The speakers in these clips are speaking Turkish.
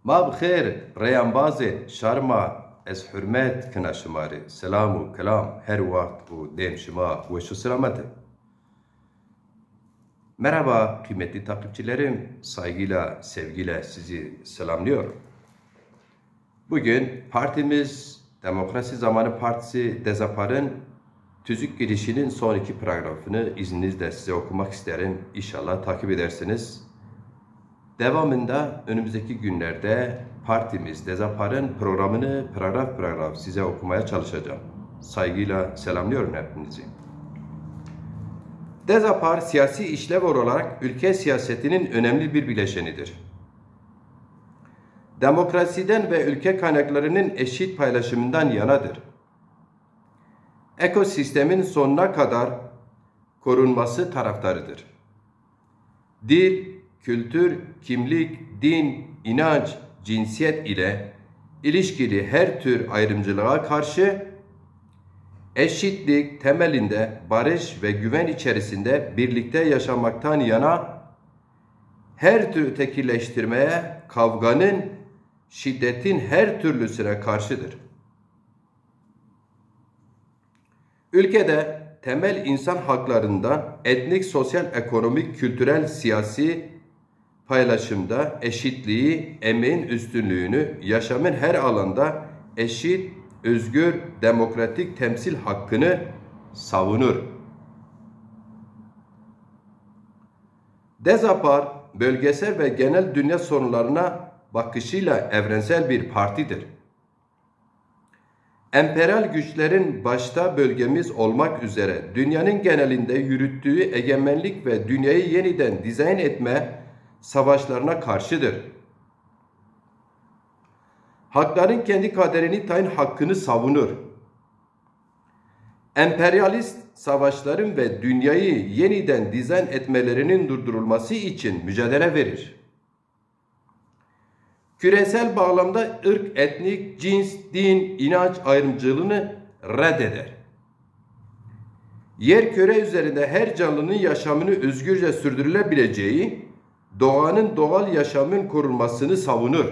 ما بخير ريان بازي شرما از حرمت كنا شماري سلام وكلام her وقت و ديم شما و şu selamete. Merhaba kıymetli takipçilerim, saygıyla, sevgiyle sizi selamlıyorum. Bugün partimiz Demokrasi Zamanı Partisi DEZAPAR'ın tüzük girişinin son iki paragrafını izninizle size okumak isterim. İnşallah takip edersiniz. Devamında önümüzdeki günlerde partimiz DEZAPAR'ın programını paragraf size okumaya çalışacağım. Saygıyla selamlıyorum hepinizi. DEZAPAR siyasi işlev olarak ülke siyasetinin önemli bir bileşenidir. Demokrasiden ve ülke kaynaklarının eşit paylaşımından yanadır. Ekosistemin sonuna kadar korunması taraftarıdır. Dil, kültür, kimlik, din, inanç, cinsiyet ile ilişkili her tür ayrımcılığa karşı eşitlik temelinde barış ve güven içerisinde birlikte yaşamaktan yana her tür ötekileştirmeye, kavganın, şiddetin her türlüsüne karşıdır. Ülkede temel insan haklarından etnik, sosyal, ekonomik, kültürel, siyasi paylaşımda eşitliği, emeğin üstünlüğünü, yaşamın her alanda eşit, özgür, demokratik temsil hakkını savunur. DEZAPAR, bölgesel ve genel dünya sorunlarına bakışıyla evrensel bir partidir. Emperyal güçlerin başta bölgemiz olmak üzere dünyanın genelinde yürüttüğü egemenlik ve dünyayı yeniden dizayn etme savaşlarına karşıdır. Hakların kendi kaderini tayin hakkını savunur. Emperyalist savaşların ve dünyayı yeniden dizayn etmelerinin durdurulması için mücadele verir. Küresel bağlamda ırk, etnik, cins, din, inanç ayrımcılığını reddeder. Yerküre üzerinde her canlının yaşamını özgürce sürdürülebileceği, doğanın doğal yaşamın korunmasını savunur.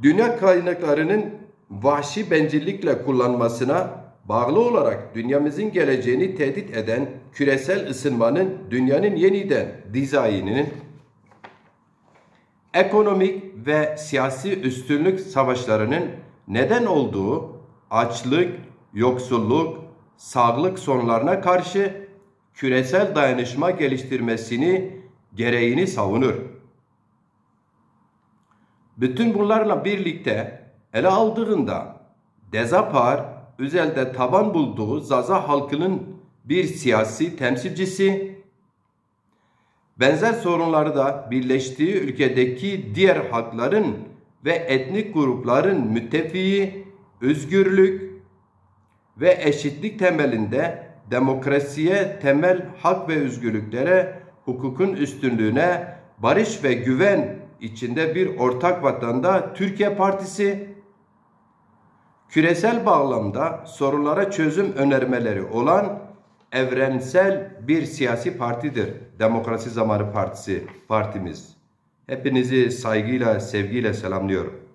Dünya kaynaklarının vahşi bencillikle kullanmasına bağlı olarak dünyamızın geleceğini tehdit eden küresel ısınmanın dünyanın yeniden dizaynının ekonomik ve siyasi üstünlük savaşlarının neden olduğu açlık, yoksulluk, sağlık sorunlarına karşı küresel dayanışma geliştirmesini gereğini savunur. Bütün bunlarla birlikte ele aldığında DEZAPAR, özelde taban bulduğu Zaza halkının bir siyasi temsilcisi, benzer sorunları da birleştiği ülkedeki diğer halkların ve etnik grupların müttefiği, özgürlük ve eşitlik temelinde demokrasiye, temel hak ve özgürlüklere, hukukun üstünlüğüne, barış ve güven içinde bir ortak vatanda Türkiye Partisi, küresel bağlamda sorunlara çözüm önermeleri olan evrensel bir siyasi partidir. Demokrasi Zamanı Partisi, partimiz. Hepinizi saygıyla, sevgiyle selamlıyorum.